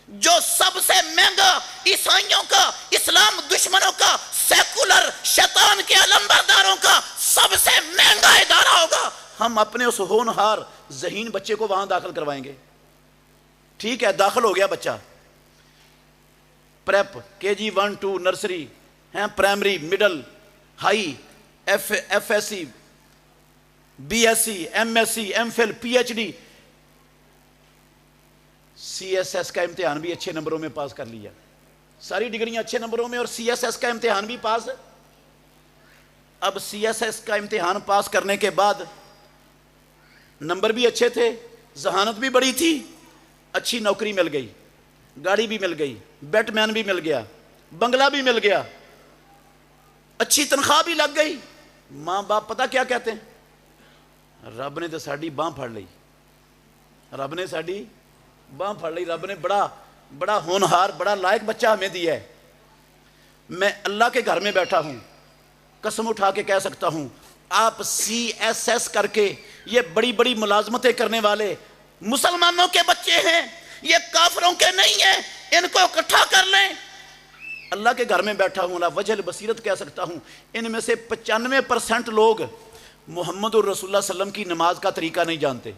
S1: جو سب سے مہنگا عیسائیوں کا، اسلام دشمنوں کا، سیکولر شیطان کے علمبرداروں کا سب سے مہنگا ادارہ ہوگا، ہم اپنے اس ہونہار ذہین بچے کو وہاں داخل کروائیں گے. ٹھیک ہے، داخل ہو گیا بچہ، prep, KG 1 2 nursery, primary, middle, high, F S C, BSc، MSc، MPhil، PhD، CSS کا امتحان بھی اچھے نمبروں میں پاس کر لیا. ساری ڈگریاں اچھے نمبروں میں اور CSS کا امتحان بھی پاس. اب CSS کا امتحان پاس کرنے کے بعد نمبر بھی اچھے تھے، ذہانت بھی بڑی تھی، اچھی نوکری مل گئی، گاڑی بھی مل گئی، بیٹ مین بھی مل گیا، بنگلہ بھی مل گیا، اچھی تنخواہ بھی لگ گئی. ماں باپ پتہ کیا کہتے ہیں؟ رب نے تو ساڈی باں پھڑ لئی، رب نے ساڈی باں پھڑ لئی، رب نے بڑا ہونہار، بڑا لائق بچہ ہمیں دیا ہے. میں اللہ کے گھر میں بیٹھا ہوں، قسم اٹھا کے کہہ سکتا ہوں آپ CSS کر کے یہ بڑی بڑی ملازمتیں کرنے والے مسلمانوں کے بچے ہیں، یہ کافروں کے نہیں ہیں، ان کو اکٹھا کر لیں. اللہ کے گھر میں بیٹھا ہوں، اللہ وجہ البصیرت کہہ سکتا ہوں ان میں سے 95% لوگ محمد الرسول اللہ صلی اللہ علیہ وسلم کی نماز کا طریقہ نہیں جانتے.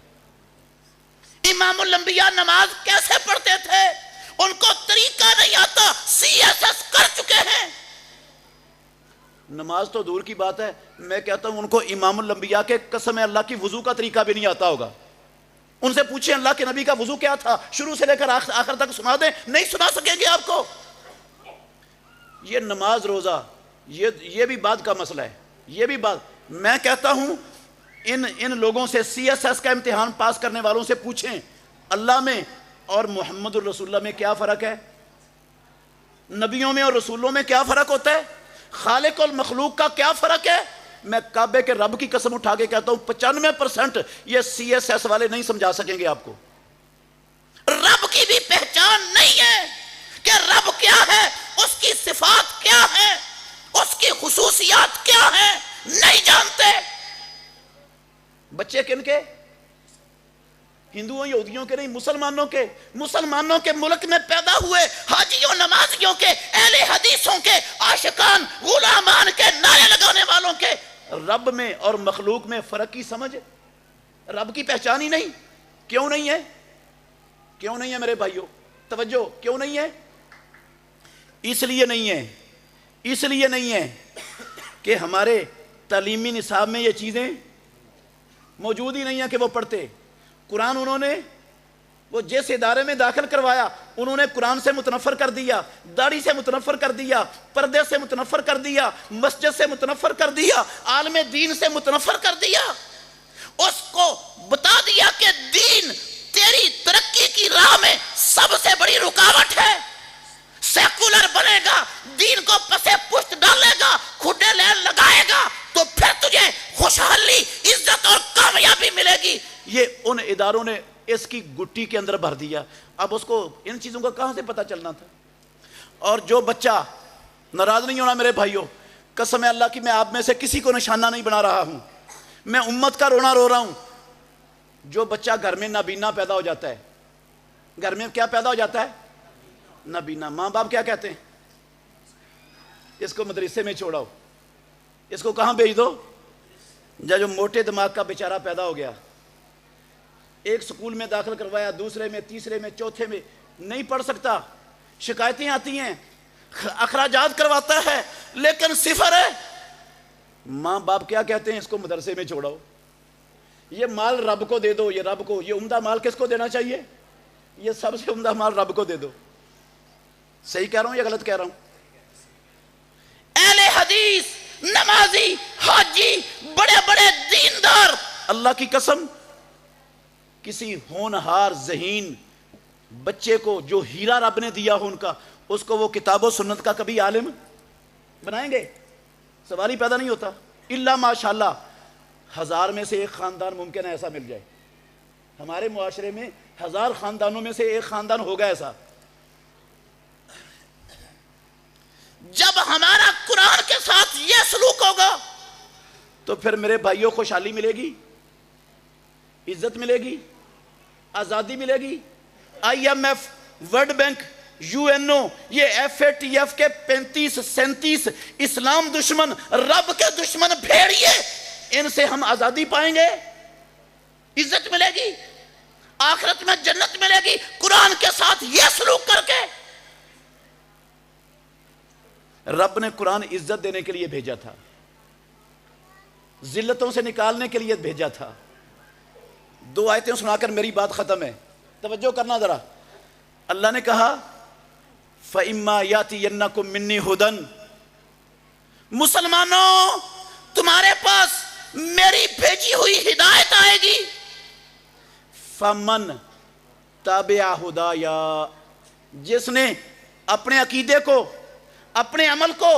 S1: امام الانبیاء نماز کیسے پڑھتے تھے ان کو طریقہ نہیں آتا، CSS کر چکے ہیں. نماز تو دور کی بات ہے، میں کہتا ہوں ان کو امام الانبیاء کے قسم اللہ کی وضو کا طریقہ بھی نہیں آتا ہوگا. ان سے پوچھیں اللہ کے نبی کا وضو کیا تھا، شروع سے لے کر آخر تک سنا دیں، نہیں سنا سکیں گے آپ کو. یہ نماز روزہ یہ بھی بات کا مسئلہ ہے. یہ بھی بات میں کہتا ہوں ان لوگوں سے CSS کا امتحان پاس کرنے والوں سے پوچھیں اللہ میں اور محمد الرسول اللہ میں کیا فرق ہے، نبیوں میں اور رسولوں میں کیا فرق ہوتا ہے، خالق اور مخلوق کا کیا فرق ہے. میں کعبے کے رب کی قسم اٹھا کے کہتا ہوں 95% یہ CSS والے نہیں سمجھا سکیں گے آپ کو. رب کی بھی پہچان نہیں ہے
S2: کہ رب کیا ہے، اس کی صفات کیا ہیں، اس کی خصوصیات کیا ہیں، نہیں جانتے۔
S1: بچے کن کے؟ ہندوؤں یہودیوں کے نہیں، مسلمانوں کے ملک میں پیدا ہوئے حاجیوں، نمازیوں کے، اہل حدیثوں کے، عاشقان، غلامان کے، نعرے لگانے والوں کے۔ رب میں اور مخلوق میں فرق کی سمجھ، رب کی پہچان ہی نہیں۔ کیوں نہیں ہے؟ کیوں نہیں ہے میرے بھائیوں؟ توجہ، کیوں نہیں ہے؟ اس لیے نہیں ہے کہ ہمارے تعلیمی نصاب میں یہ چیزیں موجود ہی نہیں ہیں کہ وہ پڑھتے۔ قرآن انہوں نے وہ جس ادارے میں داخل کروایا، انہوں نے قرآن سے متنفر کر دیا، داڑھی سے متنفر کر دیا، پردے سے متنفر کر دیا، مسجد سے متنفر کر دیا، عالم دین سے متنفر کر دیا۔ اس کو بتا دیا کہ دین تیری ترقی کی راہ میں سب سے بڑی رکاوٹ ہے۔ سیکولر بنے گا، دین کو پسے پشت ڈالے گا، کھڈے لین لگائے گا، تو پھر تجھے خوشحالی، عزت اور کامیابی ملے گی۔ یہ ان اداروں نے اس کی گٹی کے اندر بھر دیا۔ اب اس کو ان چیزوں کا کہاں سے پتہ چلنا تھا؟ اور جو بچہ، ناراض نہیں ہونا میرے بھائیوں، قسم اللہ کی میں آپ میں سے کسی کو نشانہ نہیں بنا رہا ہوں، میں امت کا رونا رو رہا ہوں۔ جو بچہ گھر میں نابینا پیدا ہو جاتا ہے، گھر میں کیا پیدا ہو جاتا ہے؟ نابینا۔ ماں باپ کیا کہتے ہیں؟ اس کو مدرسے میں چھوڑاؤ، اس کو کہاں بھیج دو؟ جو موٹے دماغ کا بیچارہ پیدا ہو گیا، ایک سکول میں داخل کروایا، دوسرے میں، تیسرے میں، چوتھے میں، نہیں پڑھ سکتا، شکایتیں آتی ہیں، اخراجات کرواتا ہے، لیکن صفر ہے۔ ماں باپ کیا کہتے ہیں؟ اس کو مدرسے میں چھوڑاؤ، یہ مال رب کو دے دو، یہ رب کو، یہ عمدہ مال کس کو دینا چاہیے؟ یہ سب سے عمدہ مال رب کو دے دو۔ صحیح کہہ رہا ہوں یا غلط کہہ رہا ہوں؟ اہل حدیث، نمازی، حاجی، بڑے بڑے دیندار، اللہ کی قسم کسی ہونہار ذہین بچے کو جو ہیرا رب نے دیا ہو ان کا، اس کو وہ کتاب و سنت کا کبھی عالم بنائیں گے؟ سوال ہی پیدا نہیں ہوتا۔ الا ماشاءاللہ 1000 میں سے ایک خاندان ممکن ہے ایسا مل جائے۔ ہمارے معاشرے میں 1000 خاندانوں میں سے ایک خاندان ہوگا ایسا۔ جب ہمارا قرآن کے ساتھ یہ سلوک ہوگا تو پھر میرے بھائیوں خوشحالی ملے گی، عزت ملے گی، آزادی ملے گی۔ IMF، ورلڈ بینک، UNO، یہ FATF کے 35 37 اسلام دشمن، رب کے دشمن بھیڑیے، ان سے ہم آزادی پائیں گے، عزت ملے گی، آخرت میں جنت ملے گی قرآن کے ساتھ یہ سلوک کر کے۔ رب نے قرآن عزت دینے کے لیے بھیجا تھا، ذلتوں سے نکالنے کے لیے بھیجا تھا۔ 2 آیتیں سنا کر میری بات ختم ہے، توجہ کرنا ذرا۔ اللہ نے کہا فَإِمَّا يَأْتِيَنَّكُم مِّنِّي هُدًى، مسلمانوں تمہارے پاس میری بھیجی ہوئی ہدایت آئے گی، فَمَن تَابِعَ هُدَايَا، جس نے اپنے عقیدے کو، اپنے عمل کو،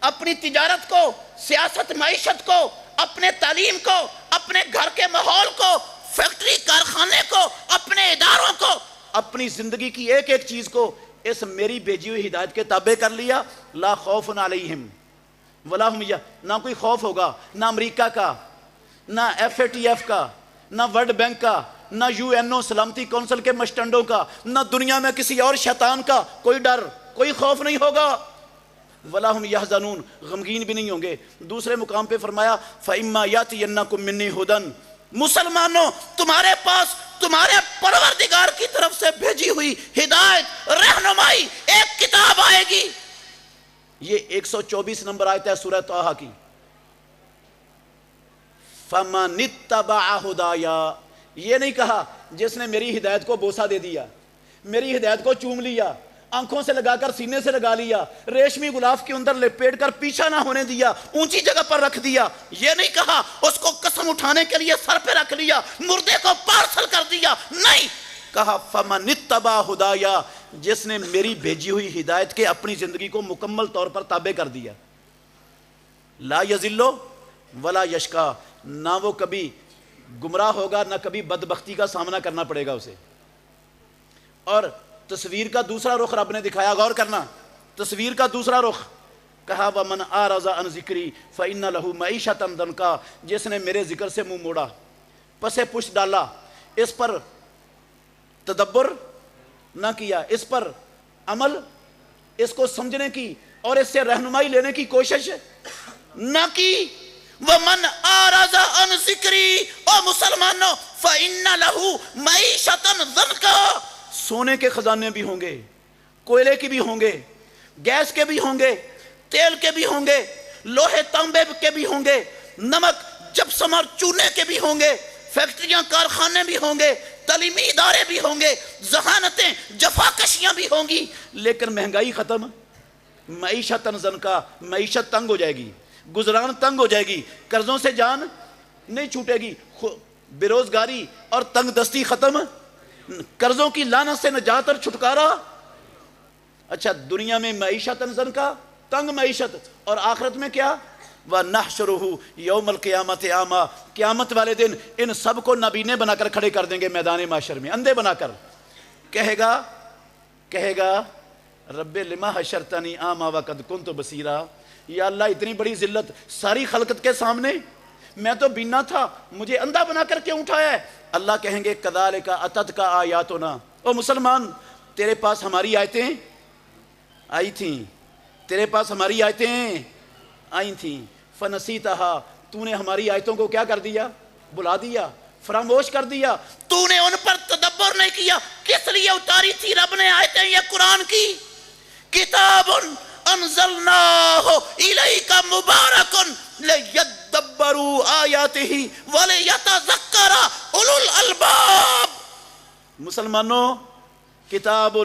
S1: اپنی تجارت کو، سیاست معیشت کو، اپنے تعلیم کو، اپنے گھر کے ماحول کو، فیکٹری کارخانے کو، اپنے اداروں کو، اپنی زندگی کی ایک ایک چیز کو اس میری بھیجی ہوئی ہدایت کے تابع کر لیا، لا خوف علیہم ولا ہم، نہ کوئی خوف ہوگا، نہ امریکہ کا، نہ FATF کا، نہ ورلڈ بینک کا، نہ UNO سلامتی کونسل کے مشٹنڈوں کا، نہ دنیا میں کسی اور شیطان کا کوئی ڈر، کوئی خوف نہیں ہوگا، ولا ہم یحزنون، غمگین بھی نہیں ہوں گے۔ دوسرے مقام پہ فرمایا فَإِمَّا يَأْتِيَنَّكُم مِّنِّي هُدًى، مسلمانوں تمہارے پاس تمہارے پروردگار کی طرف سے بھیجی ہوئی ہدایت، رہنمائی، ایک کتاب آئے گی۔ یہ 124 نمبر آیت ہے سورہ طٰہٰ کی۔ فَمَنِ اتَّبَعَ هُدَايَا، یہ نہیں کہا جس نے میری ہدایت کو بوسہ دے دیا، میری ہدایت کو چوم لیا، آنکھوں سے لگا کر سینے سے لگا لیا، ریشمی غلاف کے اندر لپیٹ کر پیچھا نہ ہونے دیا، اونچی جگہ پر رکھ دیا، یہ نہیں کہا اس کو قسم اٹھانے کے لیے سر پہ رکھ لیا، مردے کو پارسل کر دیا، نہیں کہا فَمَنِ اتَّبَعَ هُدَايَا، جس نے میری بھیجی ہوئی ہدایت کے اپنی زندگی کو مکمل طور پر تابع کر دیا، لا یذل ولا یشقی، نہ وہ کبھی گمراہ ہوگا، نہ کبھی بدبختی کا سامنا کرنا پڑے گا اسے۔ اور تصویر کا دوسرا رخ رب نے دکھایا، غور کرنا، تصویر کا دوسرا رخ کہا وَمَنْ أَعْرَضَ عَنْ ذِكْرِي فَإِنَّ لَهُ مَعِيشَةً ضَنْكًا، جس نے میرے ذکر سے منہ موڑا، پس پشت ڈالا، اس پر تدبر نہ کیا، اس پر عمل، اس کو سمجھنے کی اور اس سے رہنمائی لینے کی کوشش نہ کی۔
S2: وَمَنْ أَعْرَضَ عَنْ ذِكْرِي، او مسلمانوں، فَإِنَّ لَهُ مَعِيشَةً ضَنْكًا،
S1: سونے کے خزانے بھی ہوں گے، کوئلے کی بھی ہوں گے، گیس کے بھی ہوں گے، تیل کے بھی ہوں گے، لوہے تانبے کے بھی ہوں گے، نمک جپسم اور چونے کے بھی ہوں گے، فیکٹریاں کارخانے بھی ہوں گے، تعلیمی ادارے بھی ہوں گے، ذہانتیں جفاکشیاں بھی ہوں گی، لیکن مہنگائی ختم، معیشت ضنکا، معیشت تنگ ہو جائے گی، گزران تنگ ہو جائے گی، قرضوں سے جان نہیں چھوٹے گی، بے روزگاری اور تنگ دستی ختم، قرضوں کی لعنت سے نجات اور چھٹکارا۔ اچھا، دنیا میں معیشت ضنکا، تنگ معیشت، اور آخرت میں کیا؟ وَنَحْشُرُهُ يَوْمَ الْقِيَامَةِ أَعْمَىٰ، قیامت والے دن ان سب کو نابینے بنا کر کھڑے کر دیں گے میدان محشر میں، اندھے بنا کر۔ کہے گا رب لما حشرتنی اعمیٰ وقد کنت بصیرا، یا اللہ اتنی بڑی ذلت ساری خلقت کے سامنے، میں تو بینا تھا، مجھے اندھا بنا کر کیوں اٹھایا ہے؟ اللہ کہیں گے کذالک اتتک آیاتنا، او مسلمان تیرے پاس ہماری آیتیں آئی تھیں، تیرے پاس ہماری آیتیں آئی تھیں، فنسیتہا، تو نے ہماری آیتوں کو کیا کر دیا؟ بلا دیا، فراموش کر دیا۔
S2: تو نے ان پر تدبر نہیں کیا، کس لیے اتاری تھی رب نے آیتیں یہ قرآن کی؟ کتاب انزلناہ الیک مبارک لیدبروا آیاتہ ولیتذکر اولو الالباب۔
S1: مسلمانوں، کتاب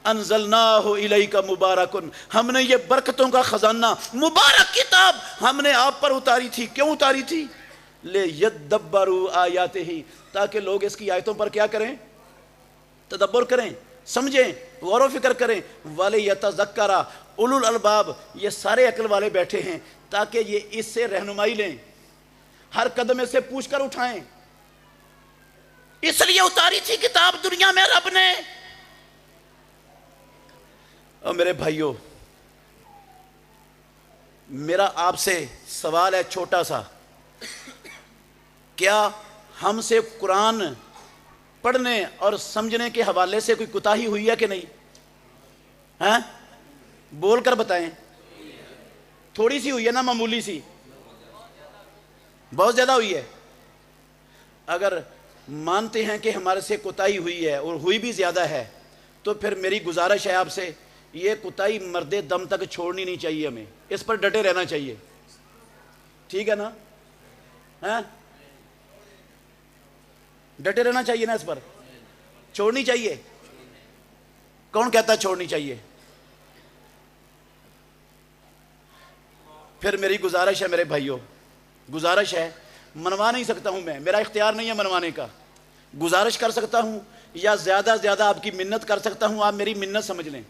S1: انزلناہ الیک مبارک، ہم نے یہ برکتوں کا خزانہ
S2: مبارک کتاب
S1: ہم نے آپ پر اتاری تھی، کیوں اتاری تھی؟ لیدبروا آیاتہ، تاکہ لوگ اس کی آیتوں پر کیا کریں؟ تدبر کریں، سمجھیں، غور و فکر کریں۔ وَلِيَتَذَكَّرَ اولو الالباب، یہ سارے عقل والے بیٹھے ہیں تاکہ یہ اس سے رہنمائی لیں، ہر قدم اس سے پوچھ کر اٹھائیں۔
S2: اس لیے اتاری تھی کتاب دنیا میں رب نے۔
S1: اور میرے بھائیوں، میرا آپ سے سوال ہے چھوٹا سا، کیا ہم سے قرآن پڑھنے اور سمجھنے کے حوالے سے کوئی کوتاہی ہوئی ہے کہ نہیں؟ ہاں بول کر بتائیں۔ تھوڑی سی ہوئی ہے نا، معمولی سی؟ بہت زیادہ ہوئی ہے؟ اگر مانتے ہیں کہ ہمارے سے کوتاہی ہوئی ہے اور ہوئی بھی زیادہ ہے، تو پھر میری گزارش ہے آپ سے، یہ کوتاہی مرد دم تک چھوڑنی نہیں چاہیے، ہمیں اس پر ڈٹے رہنا چاہیے، ٹھیک ہے نا؟ ہاں ڈٹے رہنا چاہیے نا، اس پر چھوڑنی چاہیے؟ کون کہتا ہے چھوڑنی چاہیے؟ پھر میری گزارش ہے میرے بھائیوں، گزارش ہے، منوا نہیں سکتا ہوں میں، میرا اختیار نہیں ہے منوانے کا، گزارش کر سکتا ہوں یا زیادہ زیادہ آپ کی منت کر سکتا ہوں، آپ میری منت سمجھ لیں۔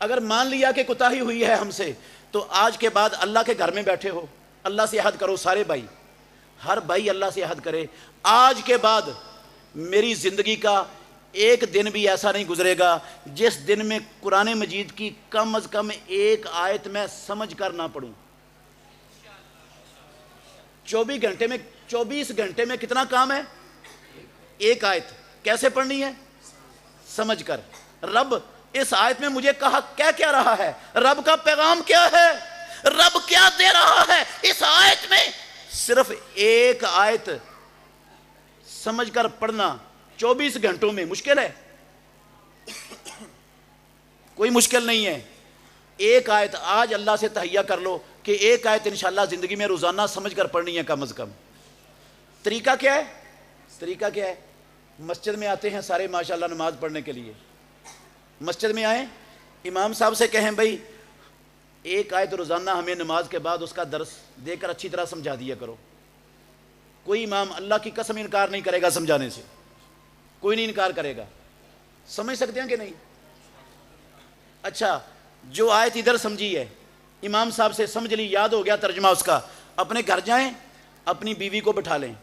S1: اگر مان لیا کہ کوتاہی ہوئی ہے ہم سے، تو آج کے بعد اللہ کے گھر میں بیٹھے ہو، اللہ سے عہد کرو، سارے بھائی، ہر بھائی اللہ سے عہد کرے، آج کے بعد میری زندگی کا ایک دن بھی ایسا نہیں گزرے گا جس دن میں قرآن مجید کی کم از کم ایک آیت میں سمجھ کر نہ پڑھوں۔ 24 گھنٹے میں کتنا کام ہے؟ ایک آیت کیسے پڑھنی ہے؟ سمجھ کر۔ رب اس آیت میں مجھے کیا رہا ہے؟ رب کا پیغام کیا ہے؟
S2: رب کیا دے رہا ہے اس آیت میں؟
S1: صرف ایک آیت سمجھ کر پڑھنا 24 گھنٹوں میں مشکل ہے؟ کوئی مشکل نہیں ہے۔ ایک آیت آج اللہ سے تہیہ کر لو کہ ایک آیت انشاءاللہ زندگی میں روزانہ سمجھ کر پڑھنی ہے کم از کم۔ طریقہ کیا ہے؟ طریقہ کیا ہے؟ مسجد میں آتے ہیں سارے ماشاءاللہ نماز پڑھنے کے لیے، مسجد میں آئیں، امام صاحب سے کہیں بھائی ایک آیت روزانہ ہمیں نماز کے بعد اس کا درس دے کر اچھی طرح سمجھا دیا کرو۔ کوئی امام اللہ کی قسم انکار نہیں کرے گا سمجھانے سے، کوئی نہیں انکار کرے گا۔ سمجھ سکتے ہیں کہ نہیں؟ اچھا، جو آیت ادھر سمجھی ہے امام صاحب سے سمجھ لی، یاد ہو گیا ترجمہ اس کا، اپنے گھر جائیں، اپنی بیوی کو بٹھا لیں،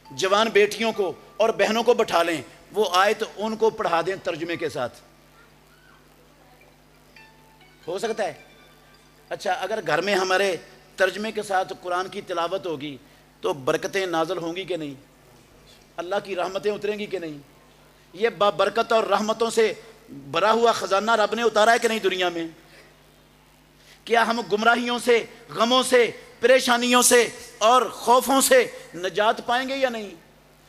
S1: جوان بیٹیوں کو اور بہنوں کو بٹھا لیں، وہ آیت ان کو پڑھا دیں ترجمے کے ساتھ، ہو سکتا ہے؟ اچھا اگر گھر میں ہمارے ترجمے کے ساتھ قرآن کی تلاوت ہوگی تو برکتیں نازل ہوں گی کہ نہیں؟ اللہ کی رحمتیں اتریں گی کہ نہیں؟ یہ بابرکت اور رحمتوں سے بھرا ہوا خزانہ رب نے اتارا ہے کہ نہیں دنیا میں؟ کیا ہم گمراہیوں سے، غموں سے، پریشانیوں سے اور خوفوں سے نجات پائیں گے یا نہیں؟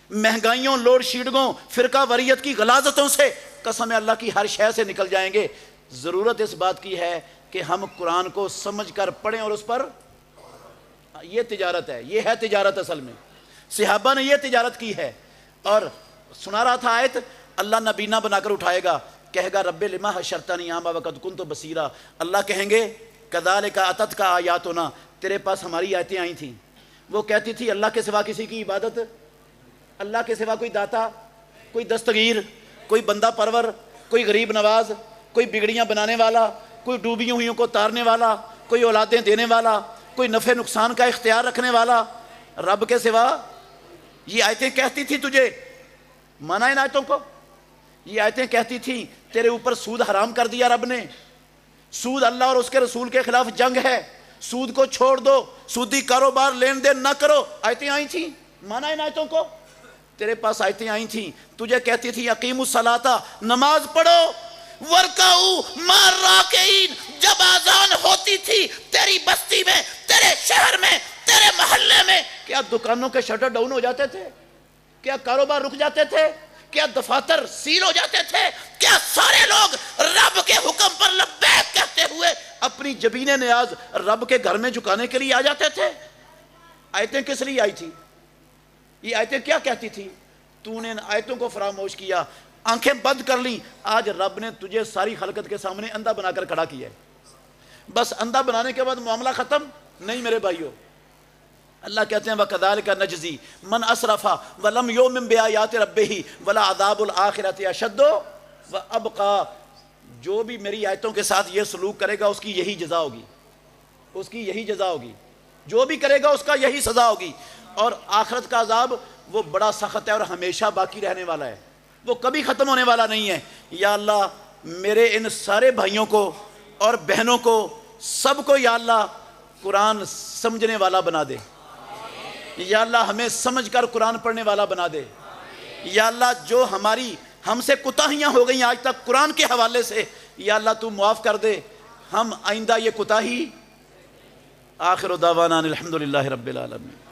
S1: مہنگائیوں، لوڈ شیڈنگوں، فرقہ واریت کی غلاظتوں سے قسم اللہ کی ہر شے سے نکل جائیں گے۔ ضرورت اس بات کی ہے کہ ہم قرآن کو سمجھ کر پڑھیں اور اس پر، یہ تجارت ہے، یہ ہے تجارت اصل میں۔ صحابہ نے یہ تجارت کی ہے۔ اور سنا رہا تھا آیت، اللہ نبینا بنا کر اٹھائے گا، کہے گا رب لما حشرتنی اعمی وقد کنت بصیرا، اللہ کہیں گے کذالک اتتک آیاتنا، تیرے پاس ہماری آیتیں آئی تھیں۔ وہ کہتی تھی اللہ کے سوا کسی کی عبادت، اللہ کے سوا کوئی داتا، کوئی دستگیر، کوئی بندہ پرور، کوئی غریب نواز، کوئی بگڑیاں بنانے والا، کوئی ڈوبی ہوئیوں کو تارنے والا، کوئی اولادیں دینے والا، کوئی نفع نقصان کا اختیار رکھنے والا، رب کے سوا۔ یہ آیتیں کہتی تھی تجھے، مانا ان آیتوں کو، یہ آیتیں کہتی تھیں تیرے اوپر سود حرام کر دیا رب نے، سود اللہ اور اس کے رسول کے خلاف جنگ ہے، سود کو چھوڑ دو، سودی کاروبار لین دین نہ کرو، آیتیں آئی تھیں، مانا ان آیتوں کو۔ تیرے پاس آیتیں آئی تھیں، تجھے کہتی تھی اقیموا الصلاۃ، نماز پڑھو، ورکعوا مع الراکعین، جب اذان ہوتی تھی تیری بستی میں، تیرے شہر میں، تیرے محلے میں، کیا دکانوں کے شٹر ڈاؤن ہو جاتے تھے؟ کیا کاروبار رک جاتے تھے؟ کیا دفاتر سیل ہو جاتے تھے؟ کیا سارے لوگ رب کے حکم پر لبیک کہتے ہوئے اپنی جبین نیاز رب کے گھر میں جھکانے کے لیے آ جاتے تھے؟ آیتیں کس لیے آئی تھی؟ یہ آیتیں کیا کہتی تھی؟ تو نے ان آیتوں کو فراموش کیا، آنکھیں بند کر لی، آج رب نے تجھے ساری خلقت کے سامنے اندھا بنا کر کھڑا کیا ہے۔ بس اندھا بنانے کے بعد معاملہ ختم نہیں میرے بھائیو۔ اللہ کہتے ہیں وَكَذَلِكَ نَجْزِي مَنْ أَسْرَفَ وَلَمْ يُؤْمِن بِآيَاتِ رَبِّهِ وَلَعَذَابُ الْآخِرَةِ أَشَدُّ وَأَبْقَىٰ، جو بھی میری آیتوں کے ساتھ یہ سلوک کرے گا اس کی یہی جزا ہوگی، اس کی یہی جزا ہوگی، جو بھی کرے گا اس کا یہی سزا ہوگی۔ اور آخرت کا عذاب وہ بڑا سخت ہے اور ہمیشہ باقی رہنے والا ہے، وہ کبھی ختم ہونے والا نہیں ہے۔ یا اللہ میرے ان سارے بھائیوں کو اور بہنوں کو، سب کو یا اللہ قرآن سمجھنے والا بنا دے، یا اللہ ہمیں سمجھ کر قرآن پڑھنے والا بنا دے۔ یا اللہ جو ہم سے کوتاہیاں ہو گئیں آج تک قرآن کے حوالے سے، یا اللہ تو معاف کر دے، ہم آئندہ یہ کوتاہی۔ آخر دعوانا الحمدللہ رب العالمین۔